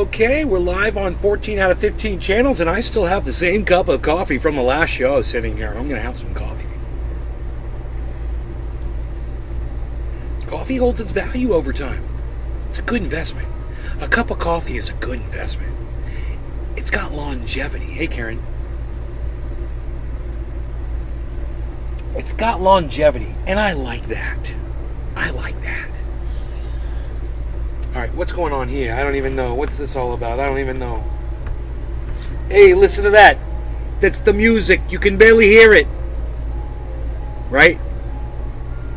Okay, we're live on 14 out of 15 channels, and I still have the same cup of coffee from the last show sitting here, and I'm going to have some coffee. Coffee holds its value over time. It's a good investment. A cup of coffee is a good investment. It's got longevity. Hey, Karen. It's got longevity, and I like that. I like that. All right, what's going on here? I don't even know. What's this all about? I don't even know. Hey, listen to that. That's the music. You can barely hear it. Right?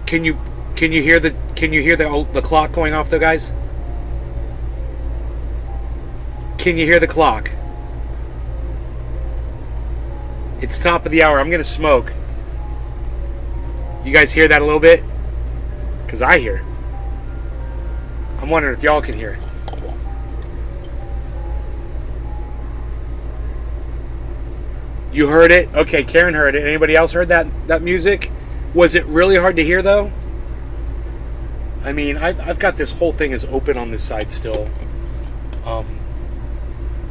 Can you hear the clock going off though, guys? Can you hear the clock? It's top of the hour. I'm going to smoke. You guys hear that a little bit? Because I hear it. I'm wondering if y'all can hear it. You heard it? Okay, Karen heard it. Anybody else heard that music? Was it really hard to hear though? I mean, I've got this whole thing is open on this side still.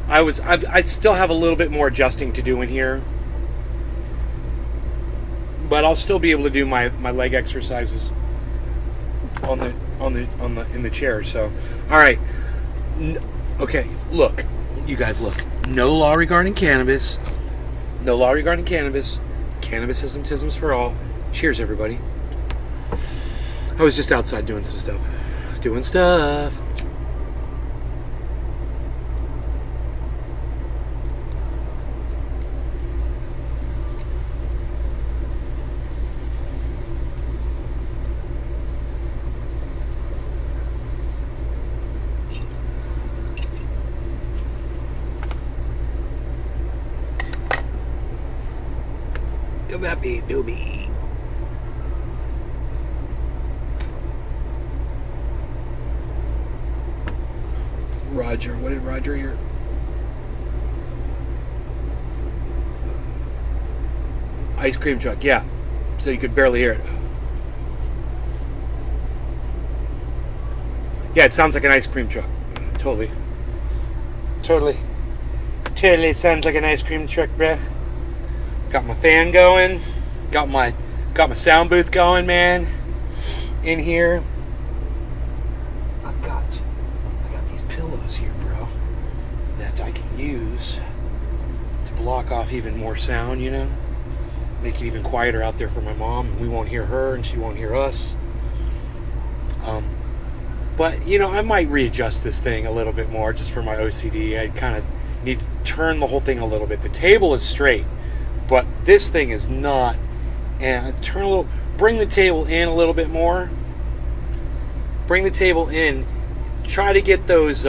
I still have a little bit more adjusting to do in here, but I'll still be able to do my leg exercises in the chair. So, all right. Okay, look, you guys, look. No law regarding cannabis. No law regarding cannabis. Cannabis-isms for all. Cheers, everybody. I was just outside doing some stuff. Doing stuff. Happy doobie. Roger, what did Roger hear? Ice cream truck, yeah. So you could barely hear it. Yeah, it sounds like an ice cream truck. Totally sounds like an ice cream truck, bruh. Got my fan going. Got my sound booth going, man. In here. I got these pillows here, bro, that I can use to block off even more sound, you know? Make it even quieter out there for my mom. We won't hear her and she won't hear us. But, you know, I might readjust this thing a little bit more just for my OCD. I kind of need to turn the whole thing a little bit. The table is straight, but this thing is not. And bring the table in a little bit more. Bring the table in. Try to get those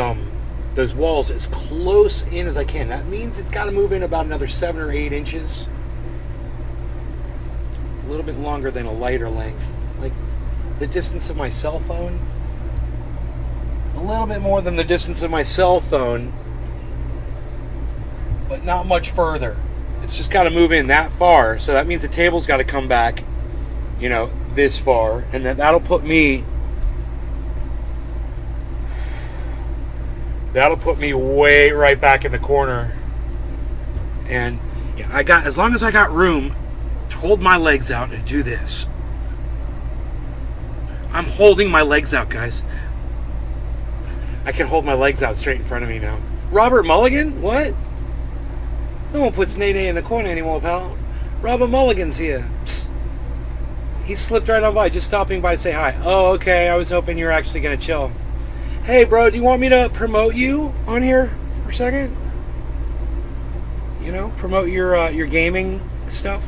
walls as close in as I can. That means it's got to move in about another 7 or 8 inches. A little bit longer than a lighter length. Like the distance of my cell phone. A little bit more than the distance of my cell phone. But not much further. It's just got to move in that far. So that means the table's got to come back, you know, this far. And that'll put me way right back in the corner. And yeah, as long as I got room to hold my legs out and do this. I'm holding my legs out, guys. I can hold my legs out straight in front of me now. Robert Mulligan? What? No one puts Nene in the corner anymore, pal. Robert Mulligan's here. Psst. He slipped right on by, just stopping by to say hi. Oh, okay. I was hoping you were actually going to chill. Hey, bro, do you want me to promote you on here for a second? You know, promote your gaming stuff?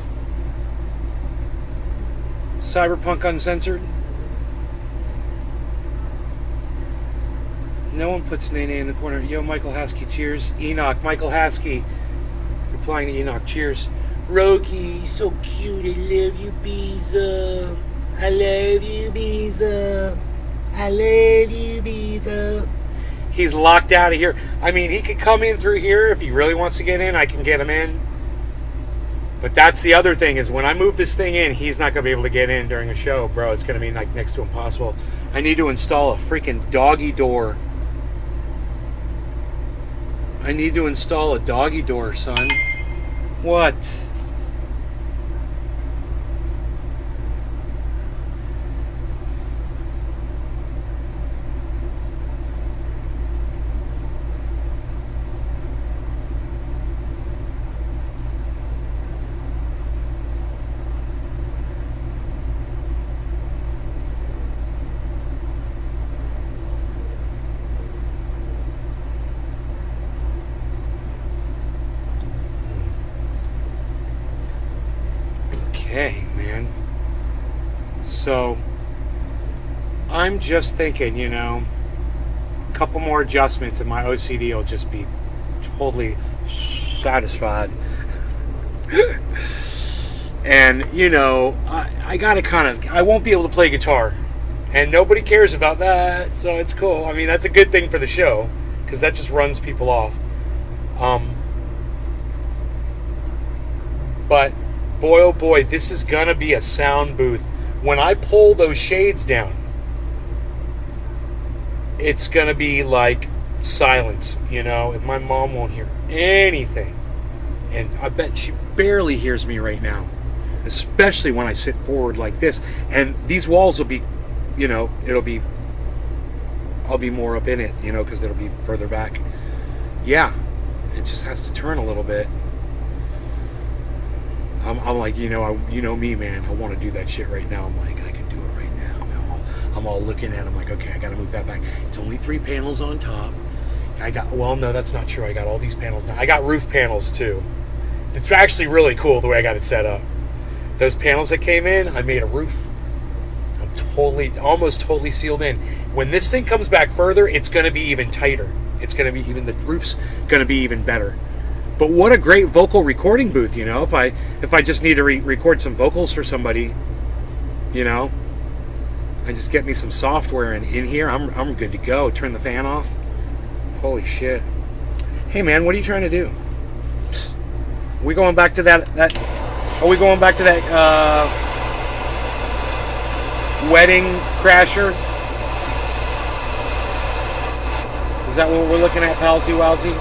Cyberpunk Uncensored? No one puts Nene in the corner. Yo, Michael Haskey, cheers. Enoch, Michael Haskey. Replying to Enoch, cheers. Roki, so cute. I love you, Biza. I love you, Biza. I love you, Biza. He's locked out of here. I mean, he could come in through here if he really wants to get in. I can get him in. But that's the other thing is when I move this thing in, he's not going to be able to get in during a show, bro. It's going to be like next to impossible. I need to install a freaking doggy door. I need to install a doggy door, son. What? Okay, man. So, I'm just thinking, a couple more adjustments and my OCD will just be totally satisfied. And, I gotta I won't be able to play guitar. And nobody cares about that, so it's cool. I mean, that's a good thing for the show, because that just runs people off. But, boy oh boy, this is gonna be a sound booth. When I pull those shades down, it's gonna be like silence, and my mom won't hear anything. And I bet she barely hears me right now, especially when I sit forward like this. And these walls will be, I'll be more up in it, because it'll be further back. Yeah, it just has to turn a little bit. I'm like, me, man, I want to do that shit right now. I'm like, I can do it right now. I'm all looking at it. I'm like, okay, I got to move that back. It's only 3 panels on top. No, that's not true. I got all these panels now. I got roof panels too. It's actually really cool the way I got it set up. Those panels that came in, I made a roof. I'm almost totally sealed in. When this thing comes back further, it's going to be even tighter. It's going to be the roof's going to be even better. But what a great vocal recording booth, if I just need to record some vocals for somebody, I just get me some software in here, I'm good to go. Turn the fan off. Holy shit. Hey man, what are you trying to do? Are we going back to that wedding crasher? Is that what we're looking at, Palsy Wowsy?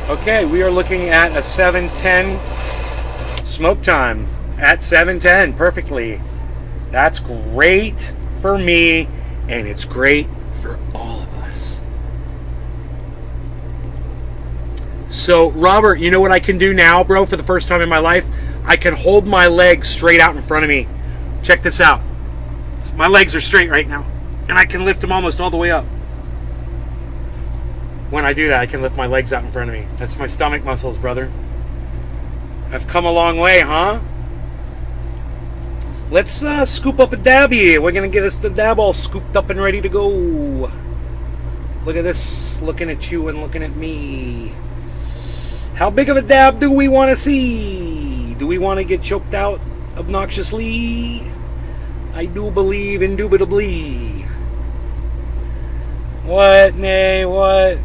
Okay, we are looking at a 710 smoke time at 710 perfectly. That's great for me, and it's great for all of us. So, Robert, you know what I can do now, bro, for the first time in my life? I can hold my legs straight out in front of me. Check this out. My legs are straight right now, and I can lift them almost all the way up. When I do that, I can lift my legs out in front of me. That's my stomach muscles, brother. I've come a long way, huh? Let's scoop up a dabby. We're going to get us the dab all scooped up and ready to go. Look at this. Looking at you and looking at me. How big of a dab do we want to see? Do we want to get choked out obnoxiously? I do believe indubitably. What? Nay, what?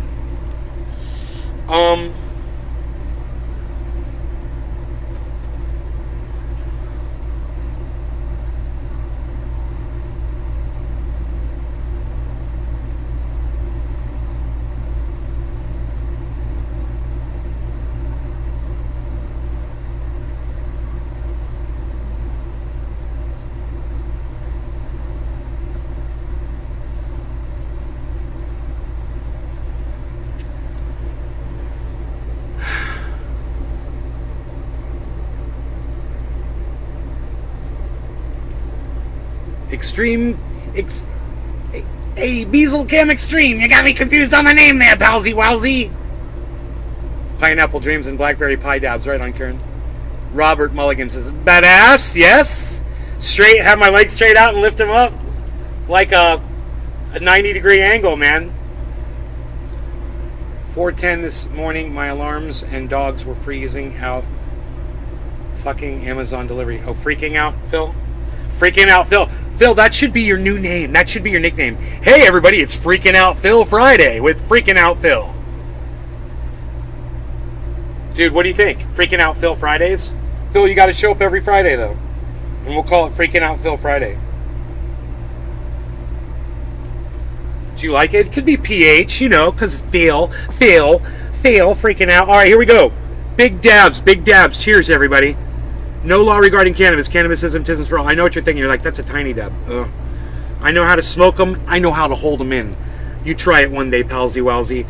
Hey, Beazle Cam Extreme, you got me confused on the name there, palsy wowsy. Pineapple Dreams and Blackberry Pie Dabs, right on, Karen. Robert Mulligan says, badass, yes. Straight, have my legs straight out and lift them up like a 90-degree angle, man. 4:10 this morning, my alarms and dogs were freezing out fucking Amazon delivery. Oh, freaking out, Phil? Freaking out, Phil. Phil, that should be your new name. That should be your nickname. Hey, everybody, it's Freaking Out Phil Friday with Freaking Out Phil. Dude, what do you think? Freaking Out Phil Fridays? Phil, you got to show up every Friday, though. And we'll call it Freaking Out Phil Friday. Do you like it? It could be PH, you know, because Phil, freaking out. All right, here we go. Big dabs. Cheers, everybody. No law regarding cannabis. Cannabis isn't for all. I know what you're thinking. You're like, that's a tiny dab. I know how to smoke them. I know how to hold them in. You try it one day, palsy walsy.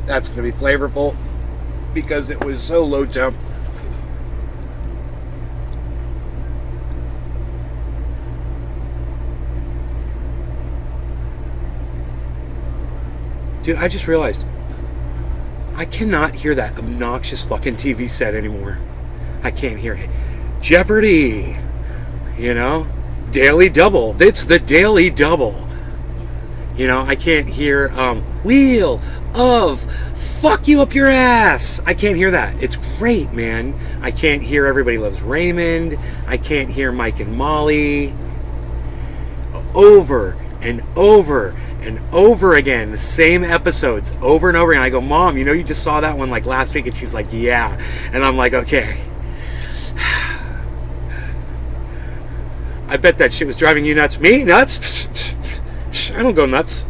That's going to be flavorful because it was so low temp. Dude, I just realized I cannot hear that obnoxious fucking TV set anymore. I can't hear it. Jeopardy! You know? Daily Double. It's the Daily Double. You know, I can't hear Wheel of Fuck You Up Your Ass. I can't hear that. It's great, man. I can't hear Everybody Loves Raymond. I can't hear Mike and Molly. Over and over and over again, the same episodes over and over again. I go, Mom, you know, you just saw that one like last week. And she's like, yeah. And I'm like, okay. I bet that shit was driving you nuts. Me? Nuts? I don't go nuts.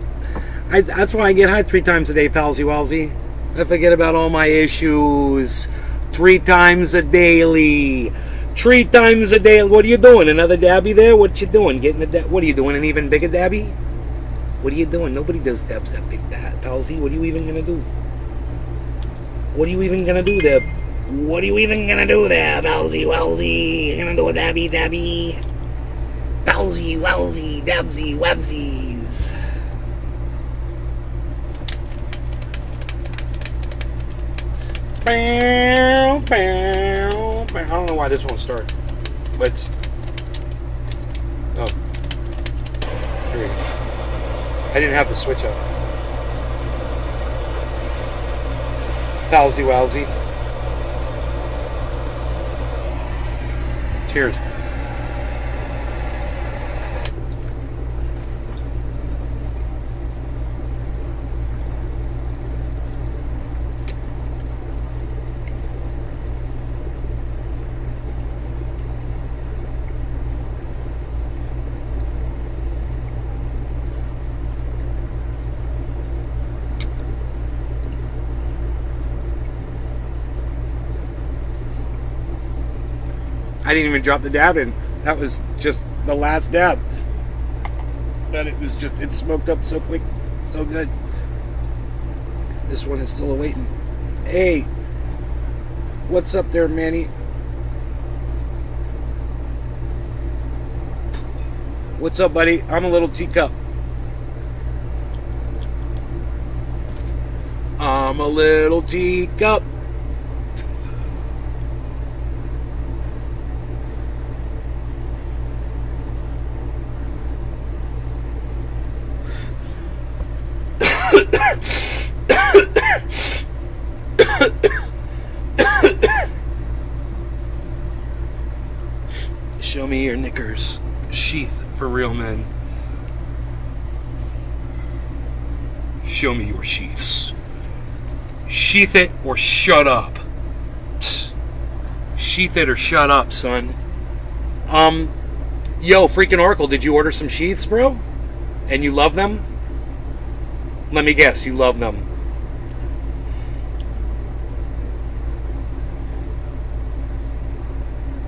That's why I get high 3 times a day, palsy walsy. I forget about all my issues. 3 times a daily. 3 times a day. What are you doing? Another dabby there? What you doing? What are you doing? An even bigger dabby? What are you doing? Nobody does dabs that big, palsy. What are you even gonna do? What are you even gonna do there? What are you even gonna do there, palsy walsy? You gonna do a dabby? Palsy walsy, dabsy wabsies. I don't know why this won't start, but it's oh, here we go. I didn't have the switch up. Palsy walsy. Cheers. I didn't even drop the dab in. That was just the last dab. But it smoked up so quick, so good. This one is still awaiting. Hey, what's up there, Manny? What's up, buddy? I'm a little teacup. I'm a little teacup. Show me your knickers. Sheath for real men. Show me your sheaths. Sheath it or shut up. Sheath it or shut up, son. Yo, freaking Oracle, did you order some sheaths, bro? And you love them? Let me guess, you love them.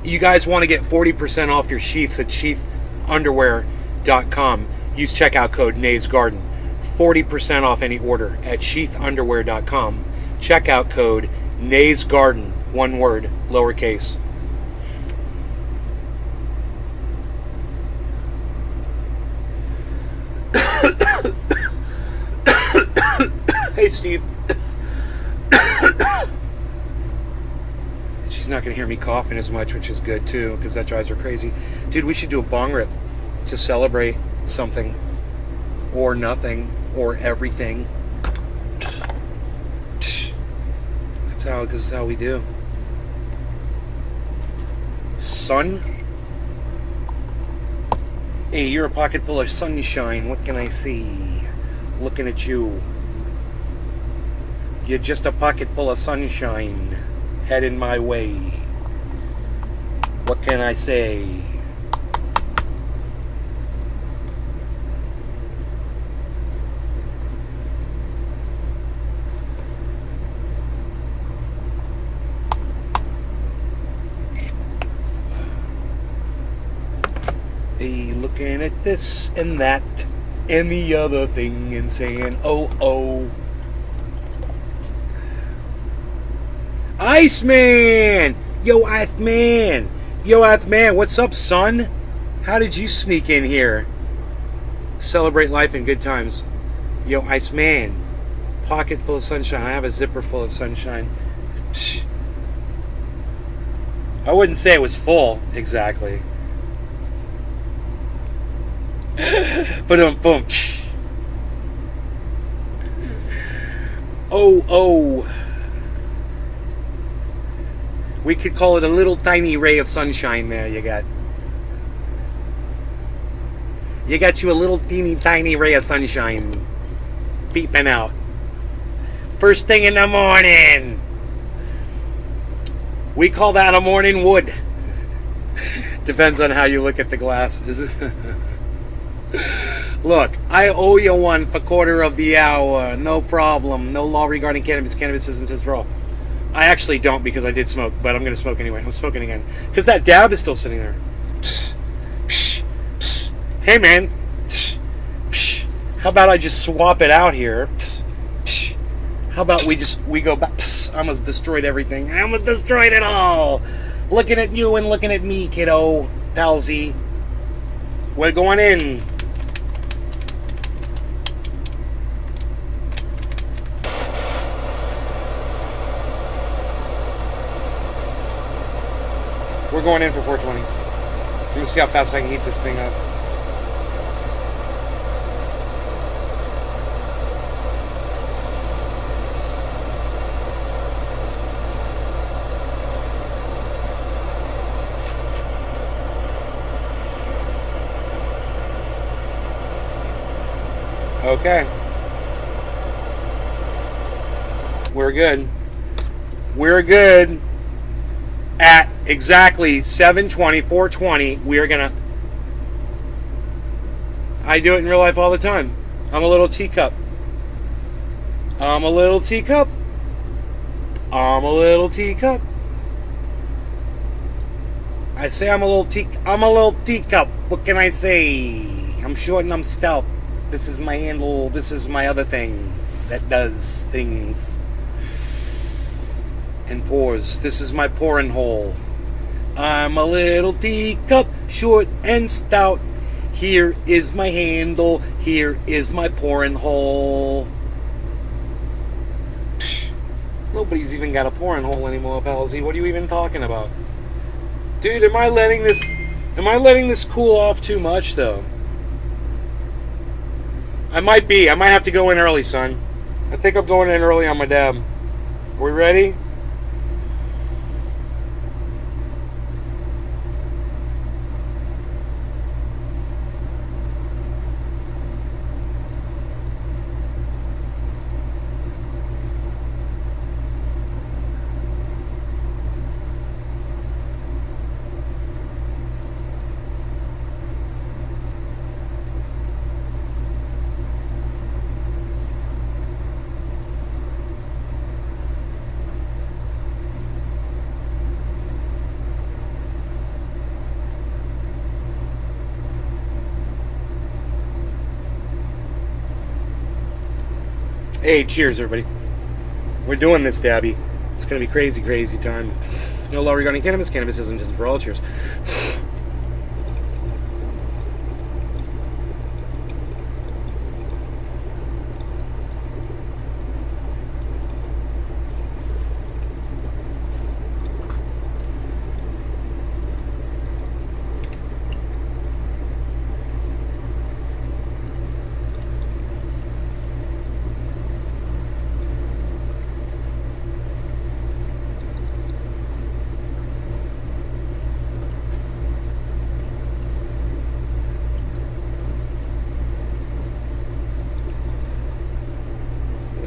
you guys want to get 40% off your sheaths at sheathunderwear.com. Use checkout code NaysGarden. 40% off any order at sheathunderwear.com. Checkout code NaysGarden. One word, lowercase. Hey, Steve. She's not going to hear me coughing as much, which is good, too, because that drives her crazy. Dude, we should do a bong rip to celebrate something, or nothing, or everything. That's how we do. Son? Hey, you're a pocket full of sunshine. What can I see? Looking at you. You're just a pocket full of sunshine. Heading my way. What can I say? Hey, looking at this and that and the other thing and saying, oh, oh. Iceman! Yo, Iceman! Yo, Iceman, what's up, son? How did you sneak in here? Celebrate life and good times. Yo, Iceman. Pocket full of sunshine. I have a zipper full of sunshine. Psh. I wouldn't say it was full, exactly. Boom. Oh, oh. We could call it a little tiny ray of sunshine there you got. You got you a little teeny tiny ray of sunshine peeping out. First thing in the morning. We call that a morning wood. Depends on how you look at the glass. Is it? Look, I owe you one for quarter of the hour. No problem. No law regarding cannabis. Cannabis isn't for all. I actually don't because I did smoke, but I'm going to smoke anyway. I'm smoking again. Because that dab is still sitting there. Psst, psst, psst. Hey, man. Psst, psst. How about I just swap it out here? Psst, psst. How about we go back? Psst. I almost destroyed everything. I almost destroyed it all. Looking at you and looking at me, kiddo. Palsy. We're going in. We're going in for 420. Let me see how fast I can heat this thing up. Okay. We're good. We're good. At exactly 7:20, 4:20, we're gonna... I do it in real life all the time. I'm a little teacup. I'm a little teacup. I'm a little teacup. I say I'm a little teacup. What can I say? I'm short and I'm stout. This is my handle. This is my other thing that does things. And pours. This is my pouring hole. I'm a little teacup, short and stout. Here is my handle. Here is my pouring hole. Psh, nobody's even got a pouring hole anymore, Palsy. What are you even talking about? Dude, am I letting this cool off too much, though? I might be. I might have to go in early, son. I think I'm going in early on my dab. Are we ready? Hey, cheers, everybody. We're doing this, Dabby. It's going to be crazy, crazy time. No law regarding cannabis. Cannabis isn't just for all. Cheers.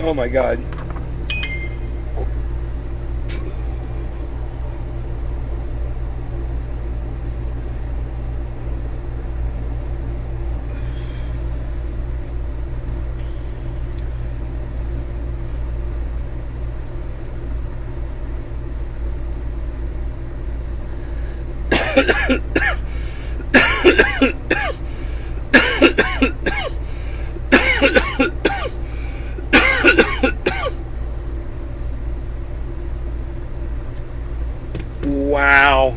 Oh my God. Wow.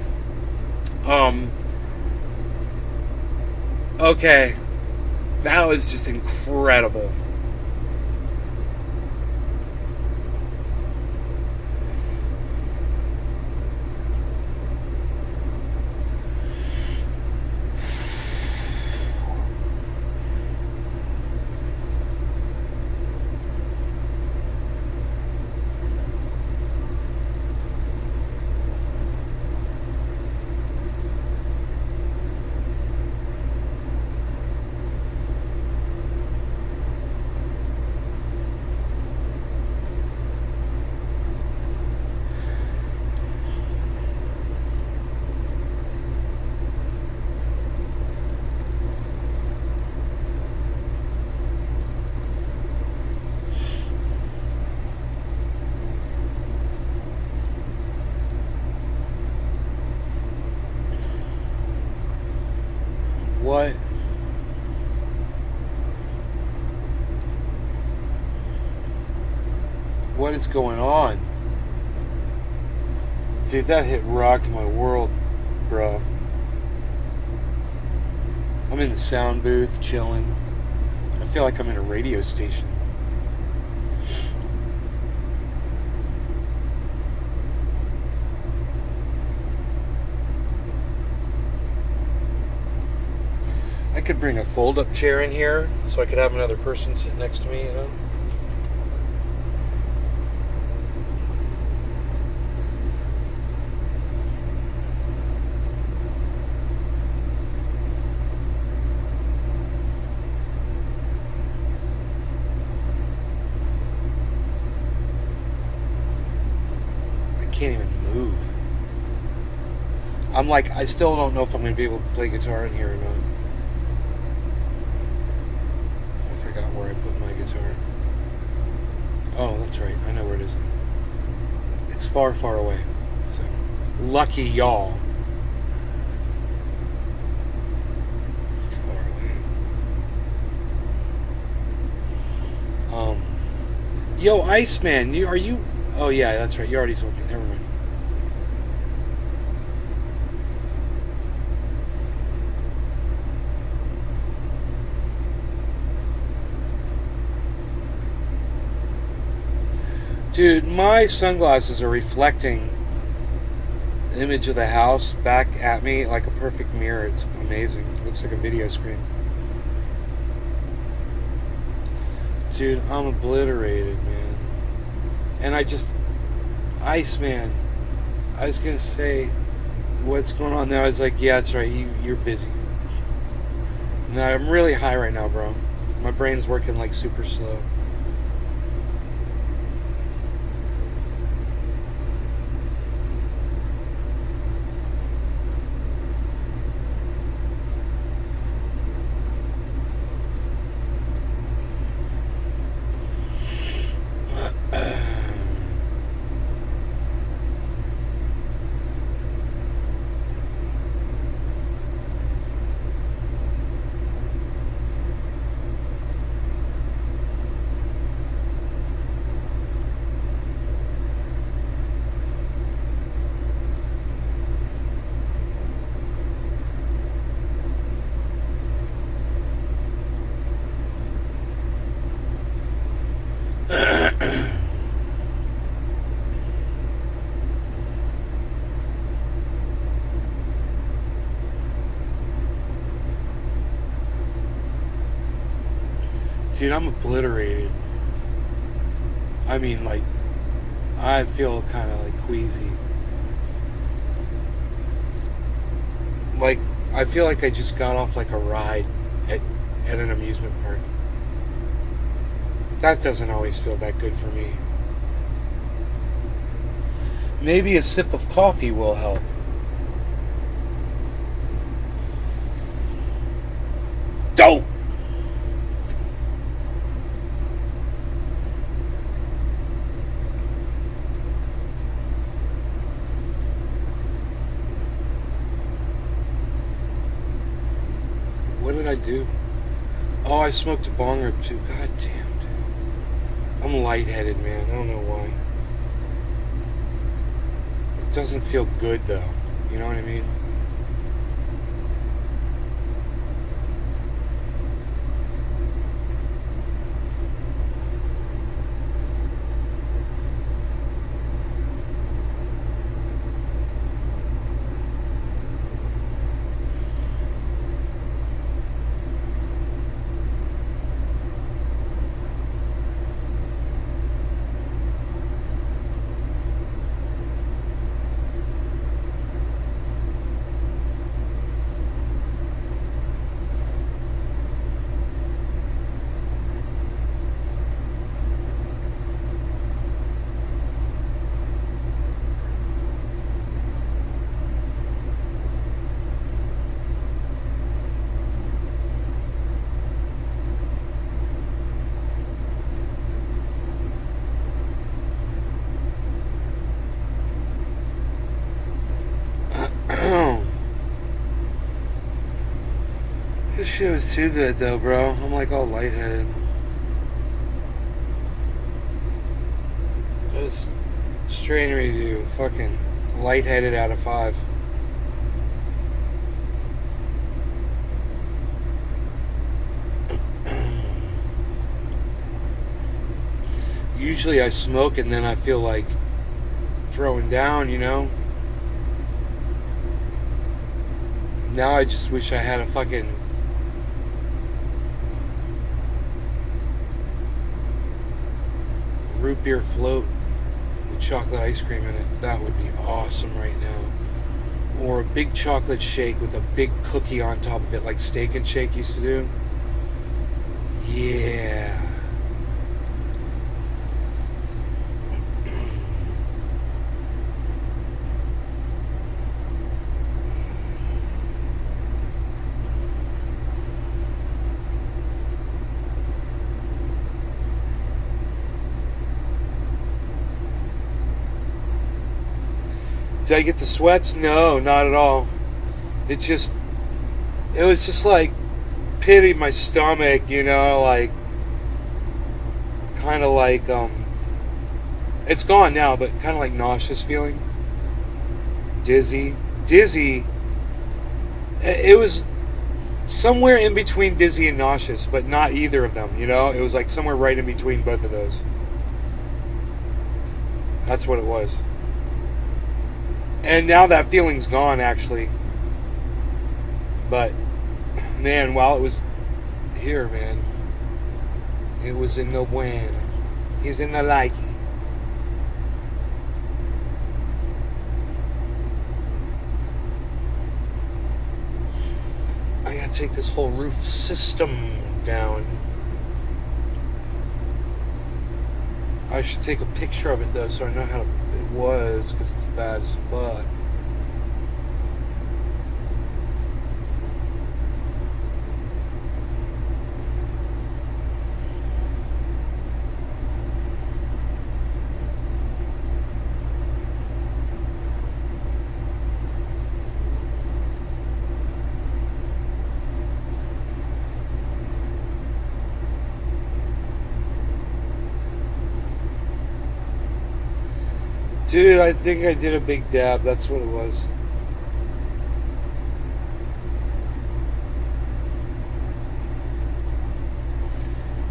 Okay. That was just incredible. What? What is going on? Dude, that hit rocked my world, bro. I'm in the sound booth, chilling. I feel like I'm in a radio station. I could bring a fold-up chair in here so I could have another person sit next to me, you know? I can't even move. I'm like, I still don't know if I'm going to be able to play guitar in here or not. Where I put my guitar. Oh, that's right. I know where it is. It's far, far away. So, lucky y'all. It's far away. Yo, Iceman, are you? Oh yeah, that's right. You already told me. Never mind. Dude, my sunglasses are reflecting the image of the house back at me like a perfect mirror. It's amazing. It looks like a video screen. Dude, I'm obliterated, man. And Iceman, I was going to say, what's going on there? I was like, yeah, that's right. You're busy. No, I'm really high right now, bro. My brain's working like super slow. Dude, I'm obliterated. I mean, like, I feel kind of like queasy. Like, I feel like I just got off like a ride at an amusement park. That doesn't always feel that good for me. Maybe a sip of coffee will help. Dope! What did I do? Oh, I smoked a bong or two. God damn, dude. I'm lightheaded, man. I don't know why. It doesn't feel good, though. You know what I mean? This shit was too good, though, bro. I'm like all lightheaded. That is strain review. Fucking lightheaded out of 5. Usually I smoke and then I feel like throwing down, you know? Now I just wish I had a fucking root beer float with chocolate ice cream in it. That would be awesome right now. Or a big chocolate shake with a big cookie on top of it, like Steak and Shake used to do. Yeah. Did I get the sweats? No, not at all. It was just like pit in my stomach, you know, like kind of like it's gone now, but kind of like nauseous feeling, dizzy. It was somewhere in between dizzy and nauseous, but not either of them, you know. It was like somewhere right in between both of those. That's what it was. And now that feeling's gone, actually. But, man, while it was here, man, it was in the bueno. He's in the likey. I gotta take this whole roof system down. I should take a picture of it, though, so I know how it was, because it's bad as fuck. Dude, I think I did a big dab. That's what it was.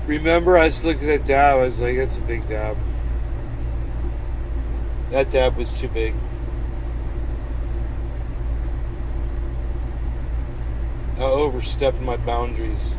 Remember, I just looked at that dab. I was like, that's a big dab. That dab was too big. I overstepped my boundaries.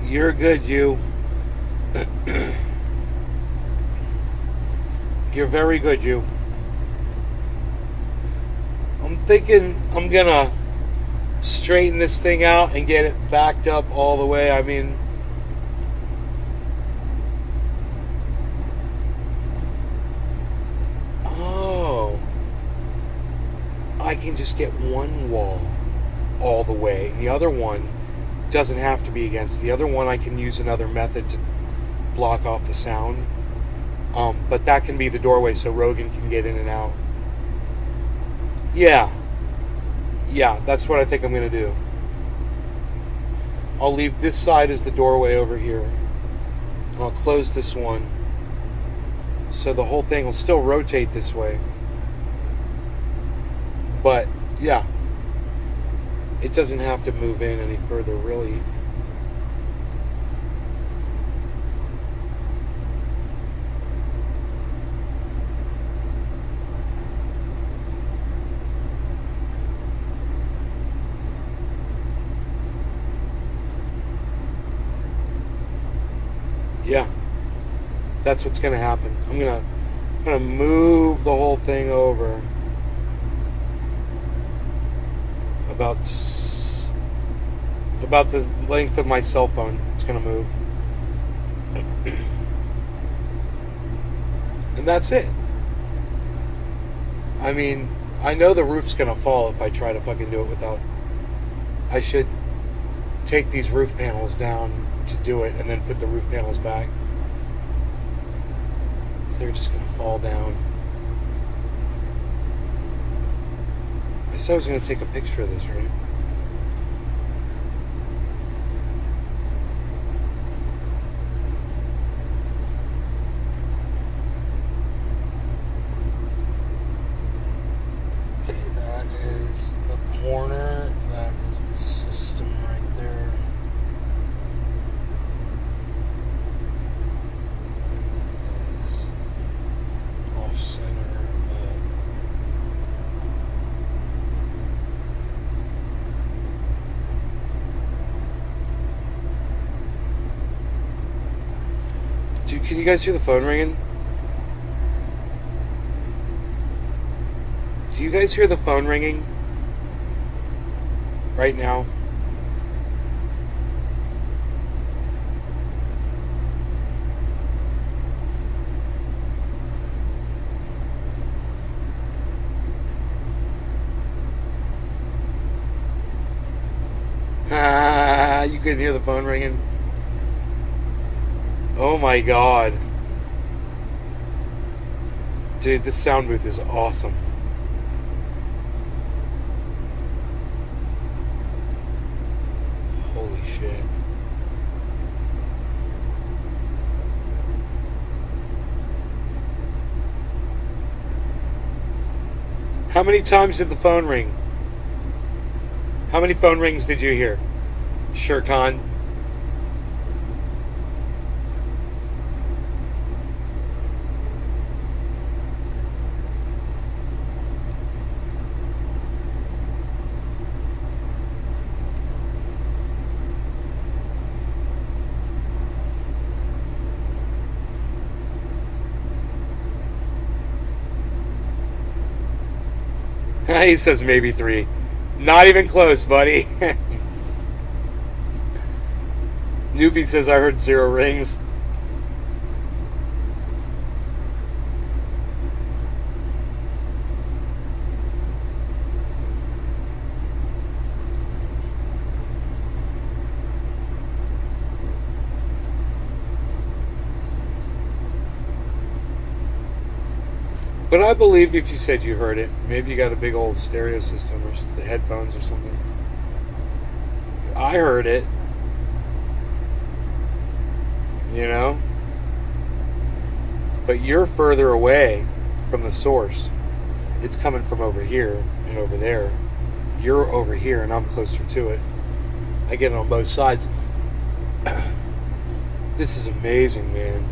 You're good, you. You're very good, you. I'm thinking I'm gonna straighten this thing out and get it backed up all the way. I mean, oh, I can just get one wall all the way, and the other one doesn't have to be against. The other one I can use another method to block off the sound. But that can be the doorway so Rogan can get in and out. Yeah, that's what I think I'm going to do. I'll leave this side as the doorway over here. And I'll close this one. So the whole thing will still rotate this way. But, yeah. It doesn't have to move in any further, really. Yeah, that's what's going to happen. I'm gonna move the whole thing over about the length of my cell phone. It's going to move, and that's it. I mean, I know the roof's going to fall if I try to fucking do it without. I should take these roof panels down to do it and then put the roof panels back. So they're just going to fall down. I said I was going to take a picture of this, right? Okay, that is the corner. That is the system right there. Can you guys hear the phone ringing? Do you guys hear the phone ringing right now? You couldn't hear the phone ringing? Oh my god. Dude, this sound booth is awesome. Holy shit. How many times did the phone ring? How many phone rings did you hear? Shirkan? He says maybe 3. Not even close, buddy. Newbie says I heard 0 rings. But I believe if you said you heard it, maybe you got a big old stereo system or the headphones or something. I heard it. You know? But you're further away from the source. It's coming from over here and over there. You're over here and I'm closer to it. I get it on both sides. This is amazing, man.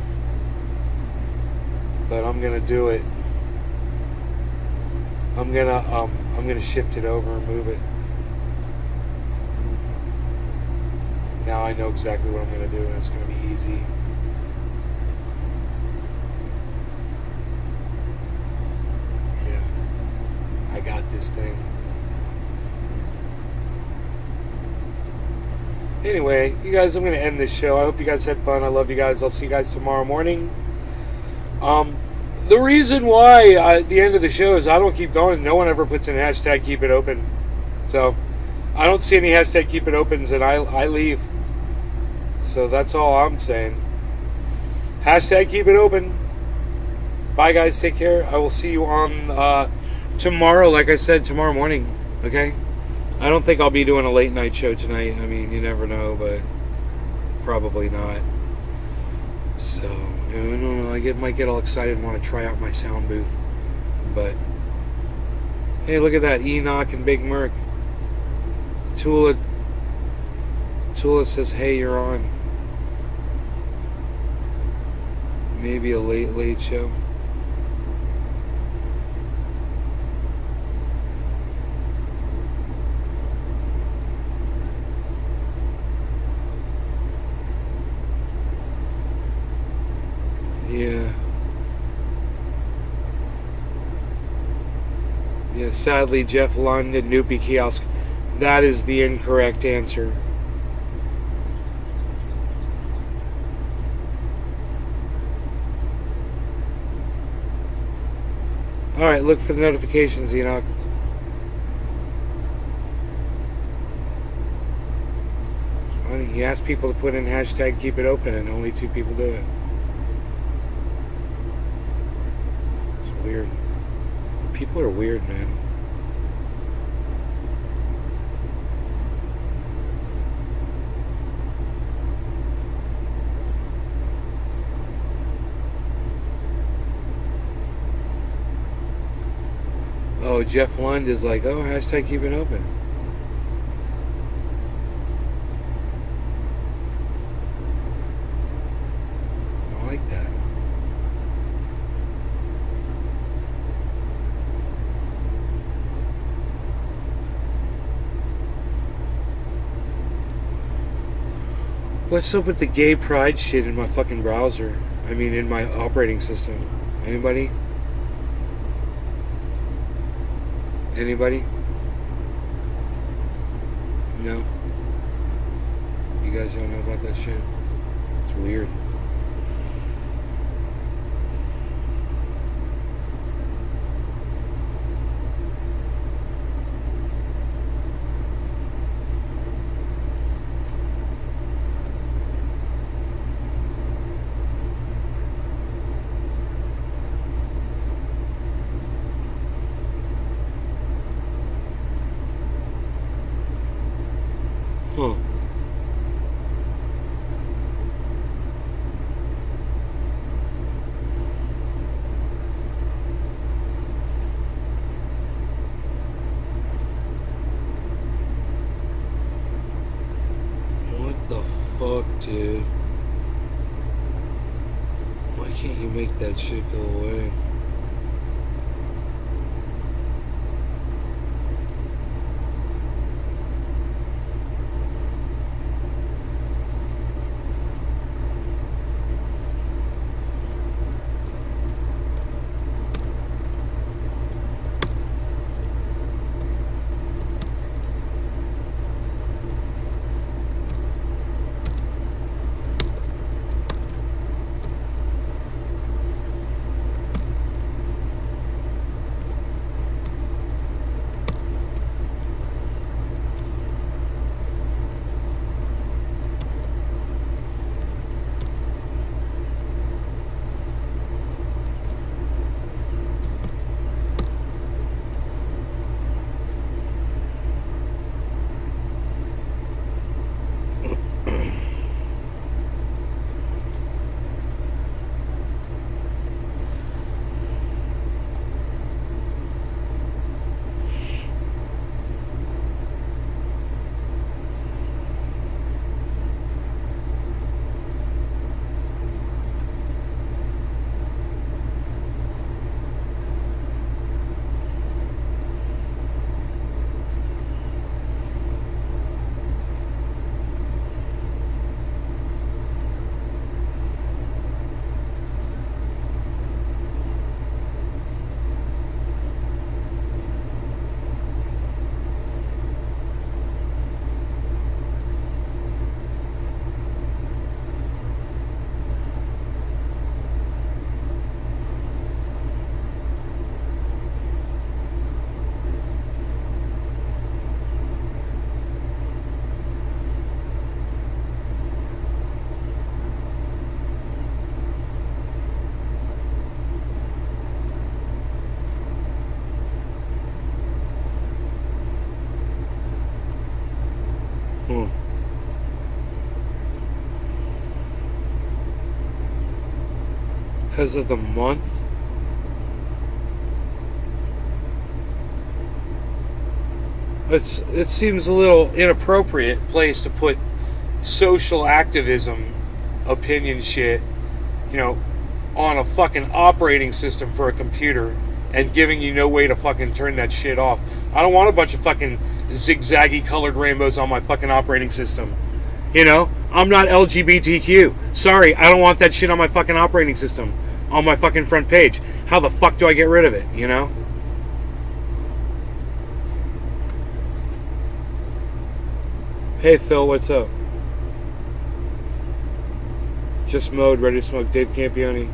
But I'm gonna do it. I'm gonna shift it over and move it. Now I know exactly what I'm going to do, and it's going to be easy. Yeah. I got this thing. Anyway, you guys, I'm going to end this show. I hope you guys had fun. I love you guys. I'll see you guys tomorrow morning. The reason why at the end of the show is I don't keep going. No one ever puts in hashtag keep it open. So I don't see any hashtag keep it opens, and I leave. So that's all I'm saying. Hashtag keep it open. Bye, guys. Take care. I will see you on tomorrow. Like I said, tomorrow morning. Okay? I don't think I'll be doing a late night show tonight. I mean, you never know, but probably not. So, I don't know. I might get all excited and want to try out my sound booth. But, hey, look at that. Enoch and Big Merc. Tula says, hey, you're on. Maybe a late show. Yeah. Yeah, sadly, Jeff Lund and Noopy Kiosk. That is the incorrect answer. Alright, look for the notifications, Enoch. Funny, he asked people to put in hashtag keep it open, and only 2 people do it. It's weird. People are weird, man. Oh, Jeff Lund is like, oh, hashtag keep it open. I like that. What's up with the gay pride shit in my fucking browser? I mean, in my operating system. Anybody? Anybody? No? You guys don't know about that shit? It's weird. Huh. What the fuck, dude? Why can't you make that shit go away? Because of the month? It seems a little inappropriate place to put social activism, opinion shit, you know, on a fucking operating system for a computer and giving you no way to fucking turn that shit off. I don't want a bunch of fucking zigzaggy colored rainbows on my fucking operating system. You know, I'm not LGBTQ. Sorry, I don't want that shit on my fucking operating system, on my fucking front page. How the fuck do I get rid of it, you know? Hey Phil, what's up? Just mode, ready to smoke. Dave Campione.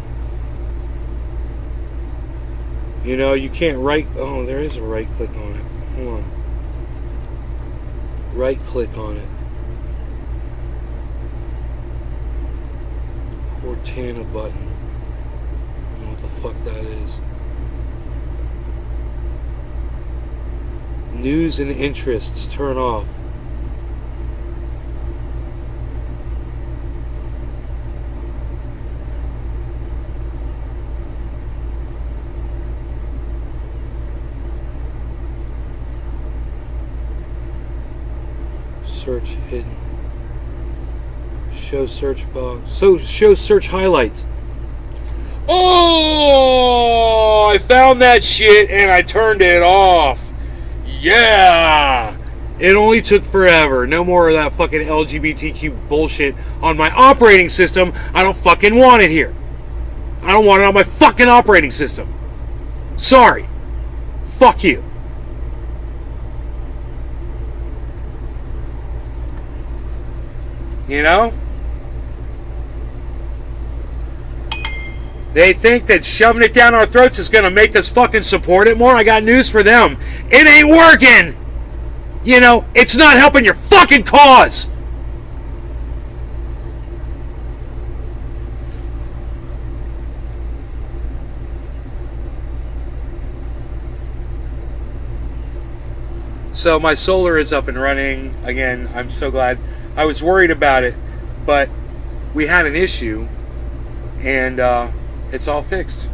You know, you can't right... Oh, there is a right click on it. Hold on. Right click on it. Cortana button. I don't know what the fuck that is. News and interests, turn off. Search hidden. Show search box. So show search highlights. Oh, I found that shit and I turned it off. Yeah. It only took forever. No more of that fucking LGBTQ bullshit on my operating system. I don't fucking want it here. I don't want it on my fucking operating system. Sorry. Fuck you. You know? They think that shoving it down our throats is going to make us fucking support it more. I got news for them. It ain't working. You know, it's not helping your fucking cause. So my solar is up and running. Again, I'm so glad. I was worried about it, but we had an issue, and it's all fixed.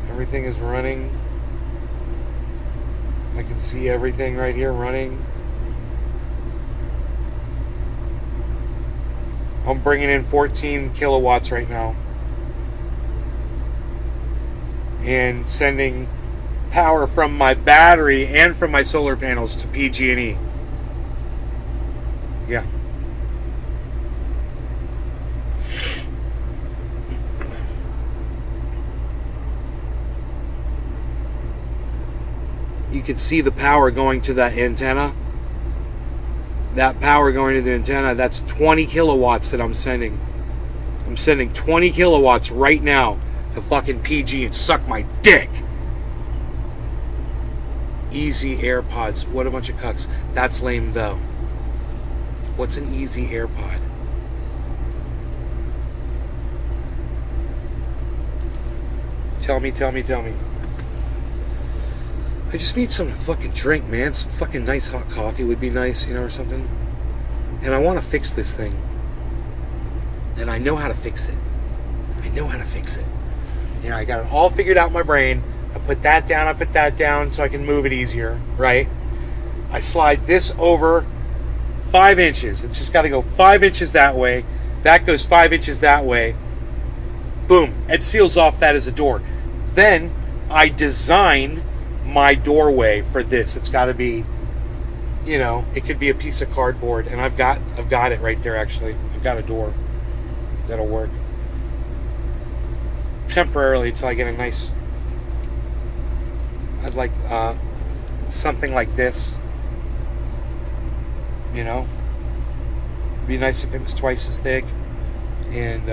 Everything is running. I can see everything right here running. I'm bringing in 14 kilowatts right now. And sending power from my battery and from my solar panels to PG&E. Yeah. You can see the power going to that antenna. That power going to the antenna, that's 20 kilowatts that I'm sending. I'm sending 20 kilowatts right now to fucking PG and suck my dick. Easy AirPods. What a bunch of cucks. That's lame though. What's an easy AirPod? Tell me. I just need something to fucking drink, man. Some fucking nice hot coffee would be nice, you know, or something. And I want to fix this thing. And I know how to fix it. You know, I got it all figured out in my brain. I put that down so I can move it easier, right? I slide this over 5 inches. It's just got to go 5 inches that way. That goes 5 inches that way. Boom. It seals off that as a door. Then I design my doorway for this. It's got to be, you know, it could be a piece of cardboard, and I've got it right there actually. I've got a door that'll work temporarily until I get a nice. I'd like something like this. You know, it'd be nice if it was twice as thick, and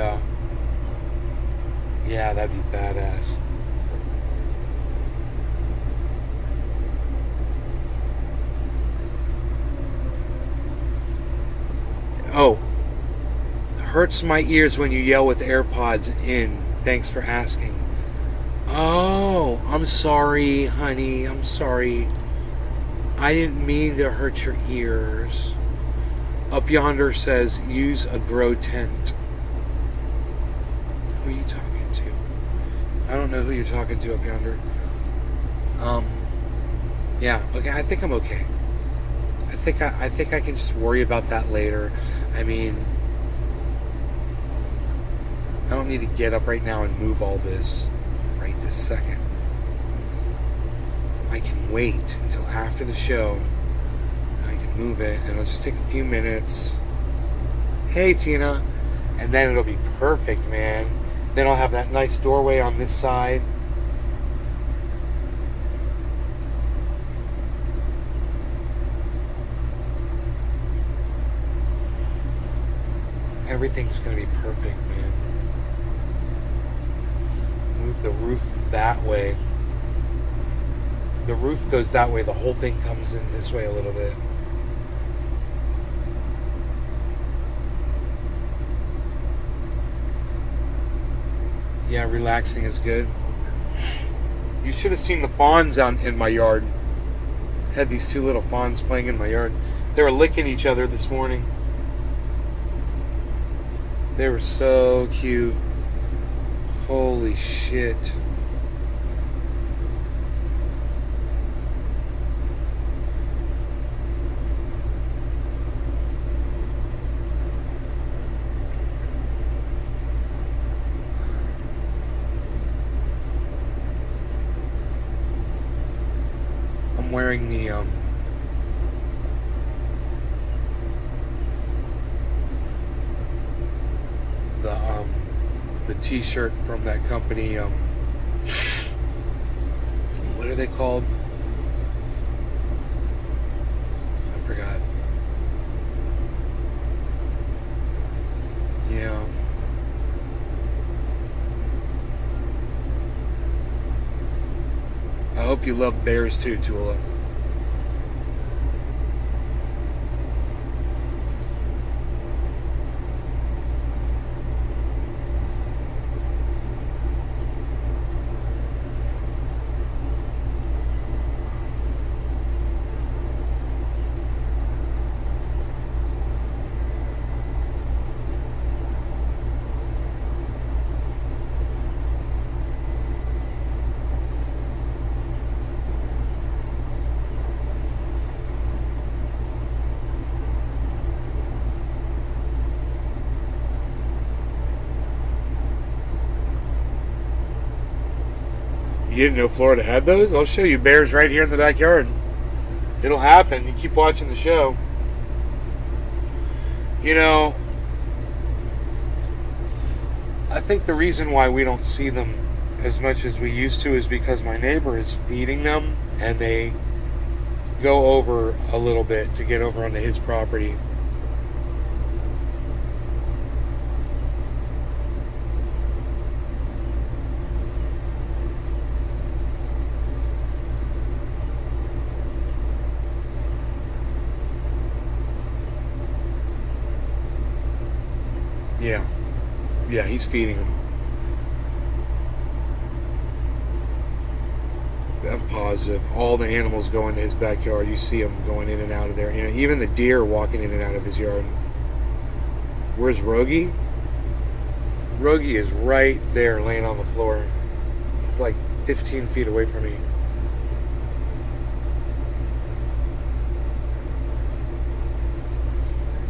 yeah, that'd be badass. Oh, hurts my ears when you yell with AirPods in. Thanks for asking. Oh, I'm sorry, honey. I'm sorry. I didn't mean to hurt your ears. Up Yonder says use a grow tent. Who are you talking to? I don't know who you're talking to, Up Yonder. Yeah, okay, I think I'm okay. I think I can just worry about that later. I mean, I don't need to get up right now and move all this right this second. I can wait until after the show. I can move it, and it'll just take a few minutes. Hey, Tina. And then it'll be perfect, man. Then I'll have that nice doorway on this side. Everything's going to be perfect, man. Move the roof that way. The roof goes that way. The whole thing comes in this way a little bit. Yeah, relaxing is good. You should have seen the fawns out in my yard. I had these two little fawns playing in my yard. They were licking each other this morning. They were so cute. Holy shit. I'm wearing the t-shirt from that company. What are they called? I forgot. Yeah. I hope you love bears too, Tula. You didn't know Florida had those? I'll show you bears right here in the backyard. It'll happen. You keep watching the show. You know, I think the reason why we don't see them as much as we used to is because my neighbor is feeding them, and they go over a little bit to get over onto his property. Yeah, he's feeding them. I'm positive. All the animals go into his backyard. You see them going in and out of there. You know, even the deer walking in and out of his yard. Where's Rogie? Rogie is right there laying on the floor. He's like 15 feet away from me.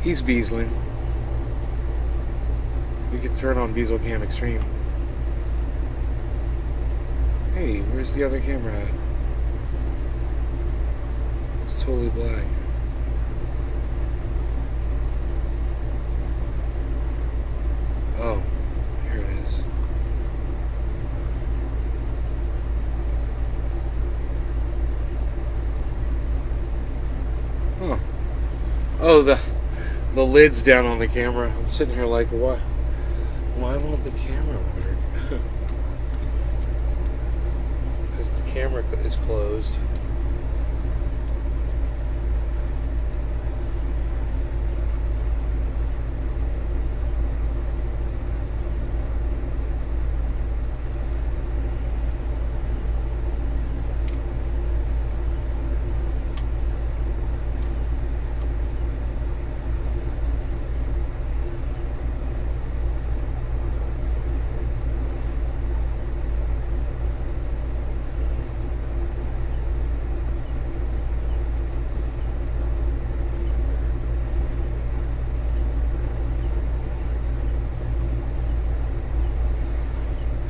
He's Beasling. We could turn on Beazle Cam Extreme. Hey, where's the other camera at? It's totally black. Oh, here it is. Huh. Oh, the lid's down on the camera. I'm sitting here like, what? Why won't the camera work? Because the camera is closed.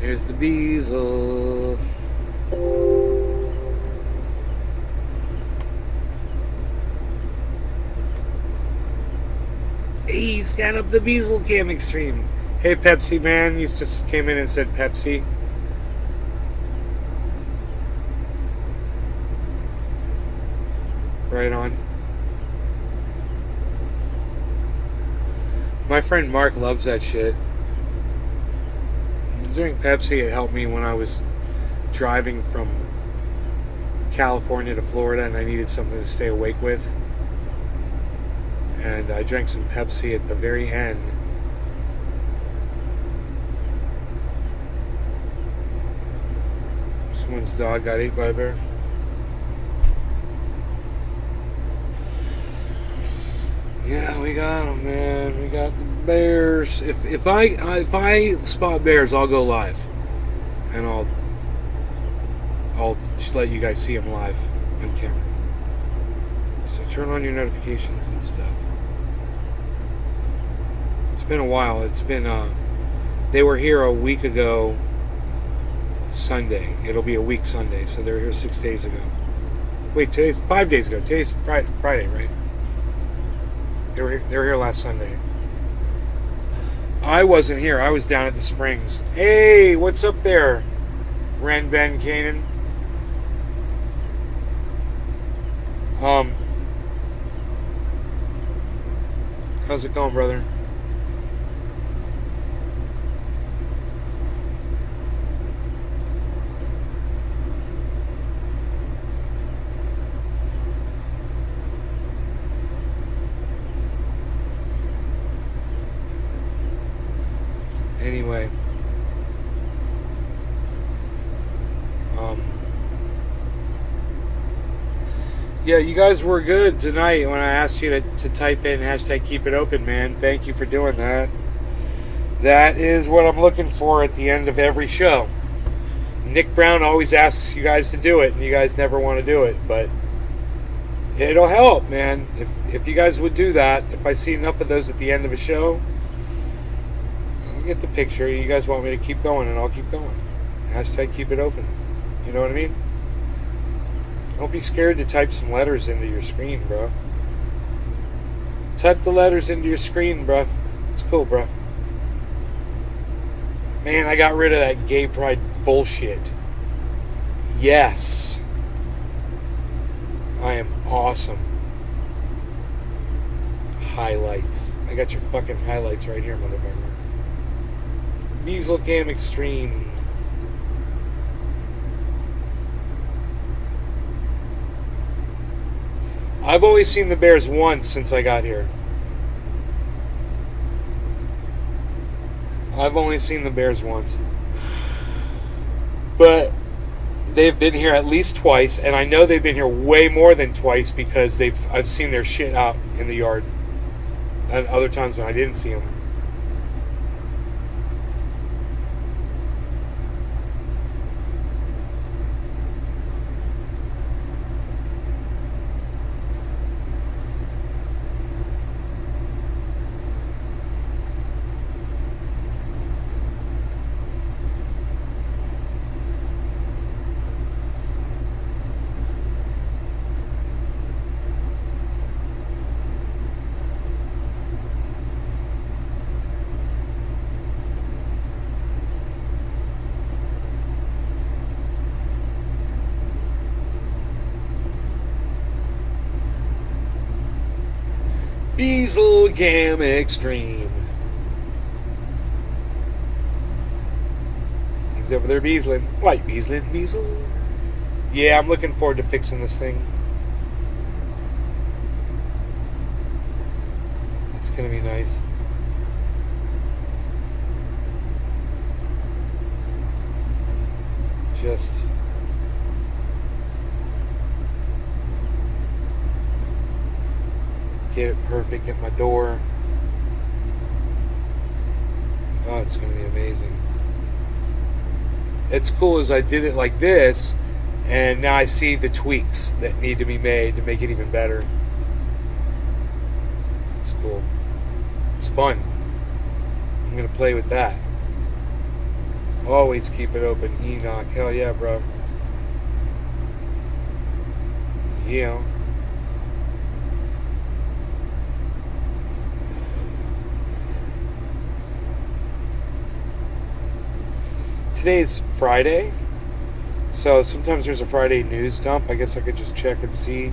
Here's the Beazle. He's got up the Beazle Cam Extreme. Hey, Pepsi man. You just came in and said Pepsi. Right on. My friend Mark loves that shit. Doing Pepsi, it helped me when I was driving from California to Florida and I needed something to stay awake with. And I drank some Pepsi at the very end. Someone's dog got ate by a bear. Yeah, we got them, man. We got the bears. If I spot bears, I'll go live, and I'll just let you guys see them live on camera. So turn on your notifications and stuff. It's been a while. It's been they were here a week ago. Sunday. It'll be a week Sunday, so they were here 6 days ago. Wait, today's 5 days ago. Today's Friday, right? They were here last Sunday. I wasn't here. I was down at the Springs. Hey, what's up there, Ren Ben Kanan? How's it going, brother? Anyway, yeah, you guys were good tonight when I asked you to type in hashtag keep it open, man. Thank you for doing that. That is what I'm looking for at the end of every show. Nick Brown always asks you guys to do it, and you guys never want to do it, but it'll help, man. If you guys would do that, if I see enough of those at the end of a show, get the picture. You guys want me to keep going, and I'll keep going. Hashtag keep it open. You know what I mean? Don't be scared to type some letters into your screen, bro. Type the letters into your screen, bro. It's cool, bro. Man, I got rid of that gay pride bullshit. Yes. I am awesome. Highlights. I got your fucking highlights right here, motherfucker. Beazle Cam Extreme. I've only seen the bears once since I got here. I've only seen the bears once. But they've been here at least twice, and I know they've been here way more than twice because I've seen their shit out in the yard. And other times when I didn't see them. Beazle Cam Extreme. He's over there beazling. White beazling, beazle. Yeah, I'm looking forward to fixing this thing. It's gonna be nice. Just get it perfect at my door. Oh, it's going to be amazing. It's cool as I did it like this, and now I see the tweaks that need to be made to make it even better. It's cool. It's fun. I'm going to play with that Always keep it open, Enoch. Hell yeah, bro. Yeah. Today is Friday, so sometimes there's a Friday news dump. I guess I could just check and see.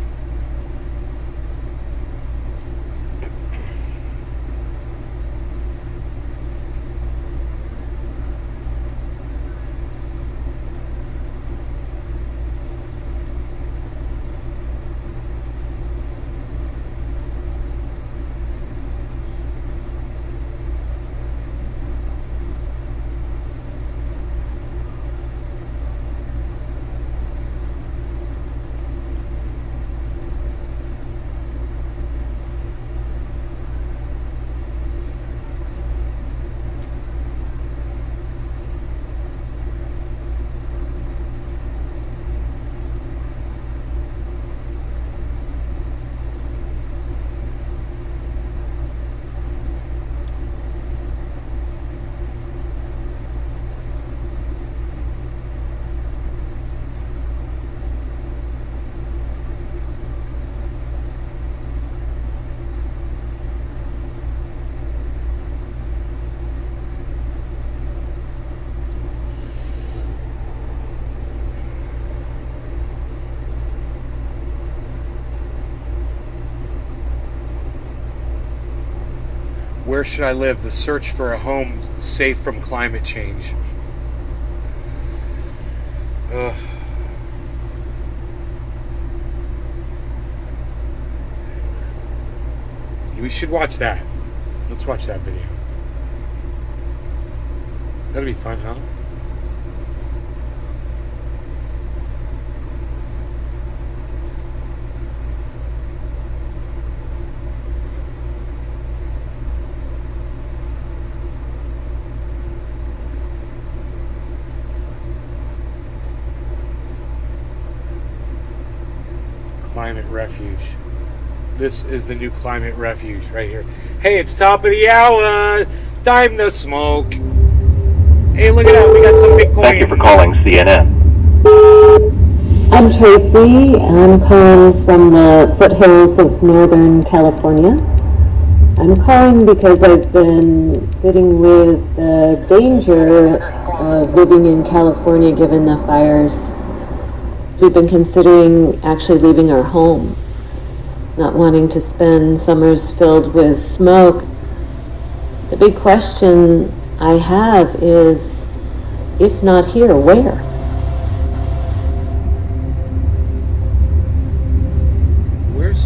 Where should I live? The search for a home safe from climate change. We should watch that. Let's watch that video. That'll be fun, huh? Climate refuge. This is the new climate refuge right here. Hey, it's top of the hour. Time to smoke. Hey, look at that. We got some Bitcoin. Thank you for calling CNN. I'm Tracy. I'm calling from the foothills of Northern California. I'm calling because I've been sitting with the danger of living in California given the fires. We've been considering actually leaving our home, not wanting to spend summers filled with smoke. The big question I have is, if not here, where? Where's...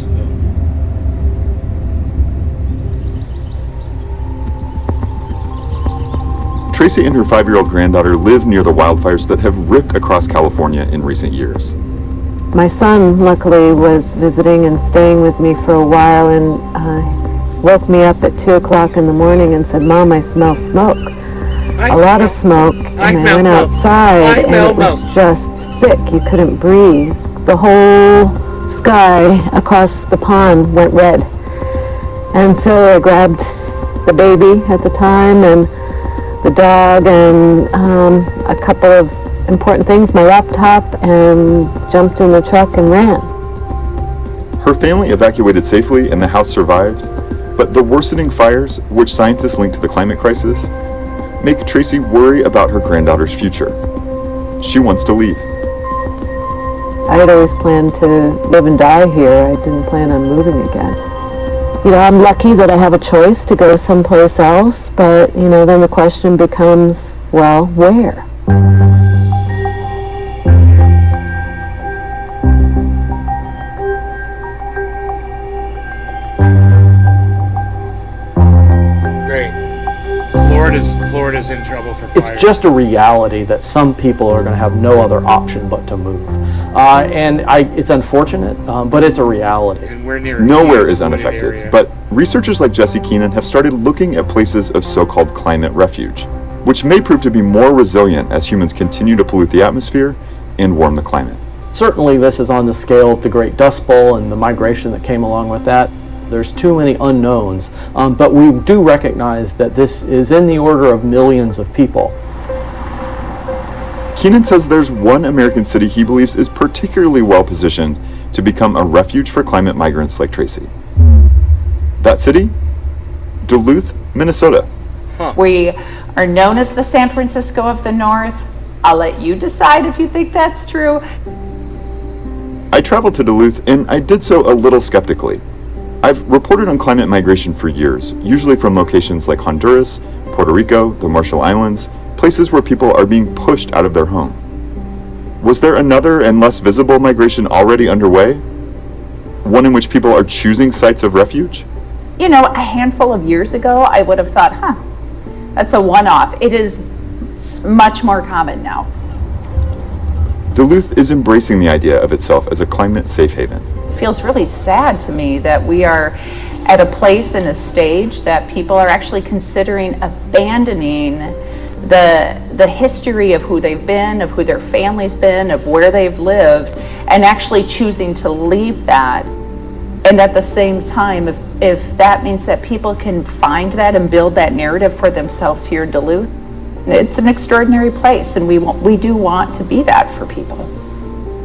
Tracy and her 5-year-old granddaughter live near the wildfires that have ripped across California in recent years. My son, luckily, was visiting and staying with me for a while and woke me up at 2 o'clock in the morning and said, "Mom, I smell smoke." A lot of smoke, and I went outside and it was just thick. You couldn't breathe. The whole sky across the pond went red. And so I grabbed the baby at the time and the dog and a couple of important things, my laptop, and jumped in the truck and ran. Her family evacuated safely and the house survived, but the worsening fires, which scientists link to the climate crisis, make Tracy worry about her granddaughter's future. She wants to leave. I had always planned to live and die here. I didn't plan on moving again. You know, I'm lucky that I have a choice to go someplace else, but, you know, then the question becomes, well, where? Florida's in trouble for fires. It's just a reality that some people are going to have no other option but to move. It's unfortunate, but it's a reality. And we're near Nowhere is unaffected, but researchers like Jesse Keenan have started looking at places of so-called climate refuge, which may prove to be more resilient as humans continue to pollute the atmosphere and warm the climate. Certainly this is on the scale of the Great Dust Bowl and the migration that came along with that. There's too many unknowns, but we do recognize that this is in the order of millions of people. Keenan says there's one American city he believes is particularly well positioned to become a refuge for climate migrants like Tracy. That city? Duluth, Minnesota. We are known as the San Francisco of the North. I'll let you decide if you think that's true. I traveled to Duluth, and I did so a little skeptically. I've reported on climate migration for years, usually from locations like Honduras, Puerto Rico, the Marshall Islands, places where people are being pushed out of their home. Was there another and less visible migration already underway? One in which people are choosing sites of refuge? You know, a handful of years ago, I would have thought, that's a one-off. It is much more common now. Duluth is embracing the idea of itself as a climate safe haven. It feels really sad to me that we are at a place and a stage that people are actually considering abandoning the history of who they've been, of who their family's been, of where they've lived, and actually choosing to leave that. And at the same time, if that means that people can find that and build that narrative for themselves here in Duluth, it's an extraordinary place, and we do want to be that for people.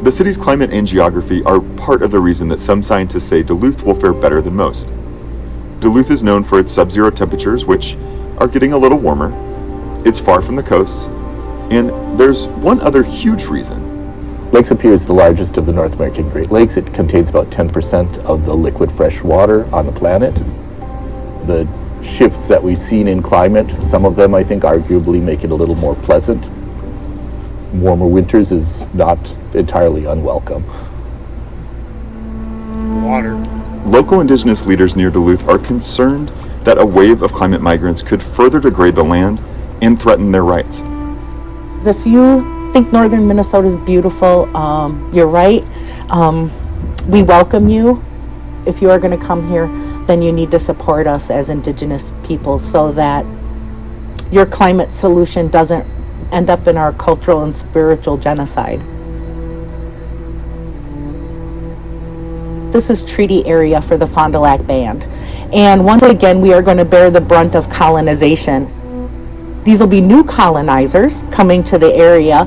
The city's climate and geography are part of the reason that some scientists say Duluth will fare better than most. Duluth is known for its sub-zero temperatures, which are getting a little warmer. It's far from the coasts, and there's one other huge reason. Lake Superior is the largest of the North American Great Lakes. It contains about 10% of the liquid fresh water on the planet. The shifts that we've seen in climate, some of them I think arguably make it a little more pleasant. Warmer winters is not entirely unwelcome. Water. Local indigenous leaders near Duluth are concerned that a wave of climate migrants could further degrade the land and threaten their rights. If you think northern Minnesota is beautiful, you're right. We welcome you. If you are going to come here, then you need to support us as indigenous people so that your climate solution doesn't end up in our cultural and spiritual genocide. This is treaty area for the Fond du Lac Band. And once again, we are going to bear the brunt of colonization. These will be new colonizers coming to the area.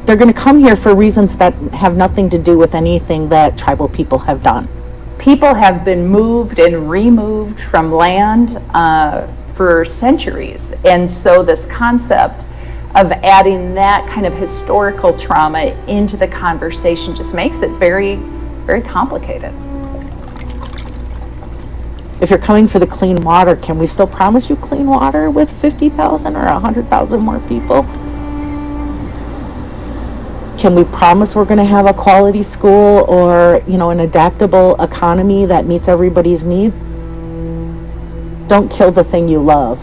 They're going to come here for reasons that have nothing to do with anything that tribal people have done. People have been moved and removed from land for centuries. And so this concept of adding that kind of historical trauma into the conversation just makes it very, very complicated. If you're coming for the clean water, can we still promise you clean water with 50,000 or 100,000 more people? Can we promise we're going to have a quality school or, an adaptable economy that meets everybody's needs? Don't kill the thing you love,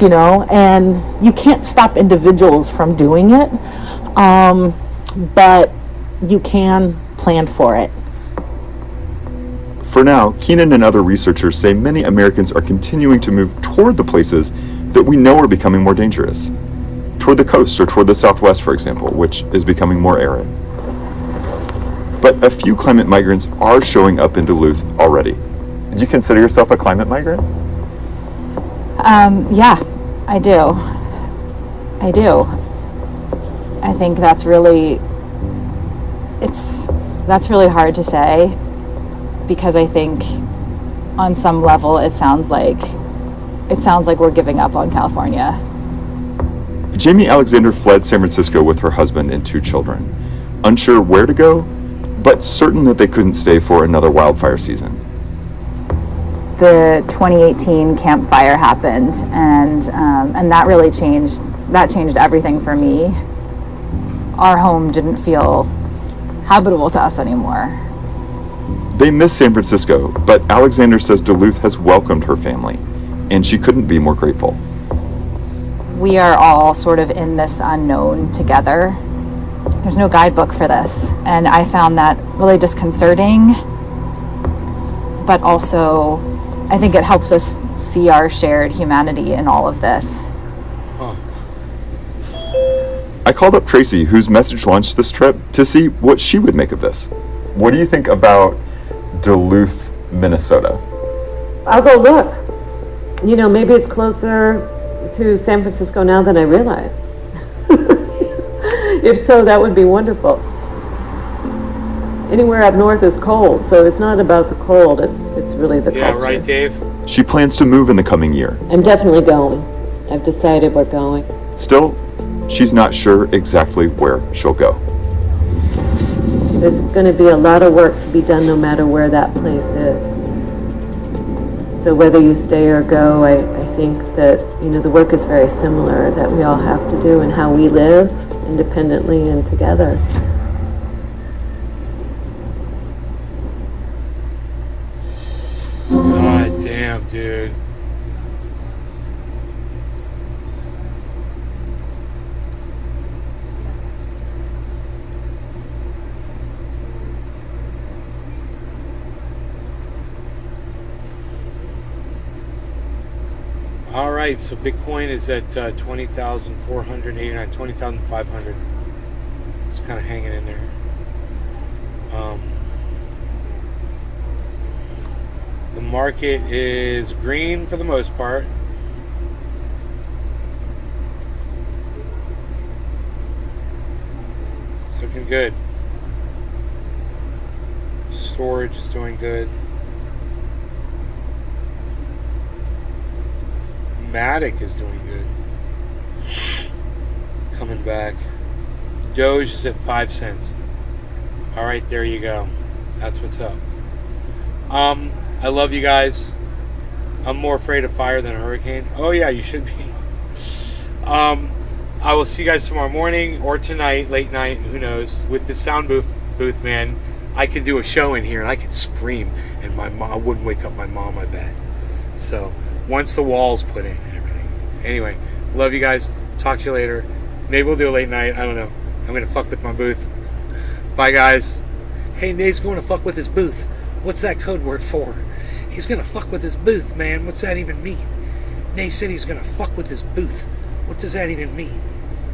and you can't stop individuals from doing it, but you can plan for it. For now, Keenan and other researchers say many Americans are continuing to move toward the places that we know are becoming more dangerous. Toward the coast or toward the Southwest, for example, which is becoming more arid. But a few climate migrants are showing up in Duluth already. Did you consider yourself a climate migrant? Yeah, I do. I think that's really hard to say, because I think on some level it sounds like we're giving up on California. Jamie Alexander fled San Francisco with her husband and 2 children, unsure where to go, but certain that they couldn't stay for another wildfire season. The 2018 Camp Fire happened, and that really changed everything for me. Our home didn't feel habitable to us anymore. They miss San Francisco, but Alexander says Duluth has welcomed her family, and she couldn't be more grateful. We are all sort of in this unknown together. There's no guidebook for this, and I found that really disconcerting, but also I think it helps us see our shared humanity in all of this. I called up Tracy, whose message launched this trip, to see what she would make of this. What do you think about Duluth, Minnesota? I'll go look. Maybe it's closer to San Francisco now than I realized. If so, that would be wonderful. Anywhere up north is cold, so it's not about the cold, it's really the Yeah, culture. right, Dave? She plans to move in the coming year. I'm definitely going. I've decided we're going. Still, she's not sure exactly where she'll go. There's going to be a lot of work to be done no matter where that place is. So whether you stay or go, I think that, the work is very similar that we all have to do in how we live independently and together. God damn, dude. All right, so Bitcoin is at 20,489, 20,500. It's kind of hanging in there. The market is green for the most part. It's looking good. Storage is doing good. Matic is doing good. Coming back. Doge is at 5 cents. Alright, there you go. That's what's up. I love you guys. I'm more afraid of fire than a hurricane. Oh yeah, you should be. I will see you guys tomorrow morning or tonight, late night, who knows. With the sound booth, man, I could do a show in here and I could scream and my mom, I wouldn't wake up my mom, I bet. So, once the wall's put in and everything. Anyway, love you guys. Talk to you later. Maybe we'll do a late night. I don't know. I'm going to fuck with my booth. Bye, guys. Hey, Nate's going to fuck with his booth. What's that code word for? He's going to fuck with his booth, man. What's that even mean? Nate said he's going to fuck with his booth. What does that even mean?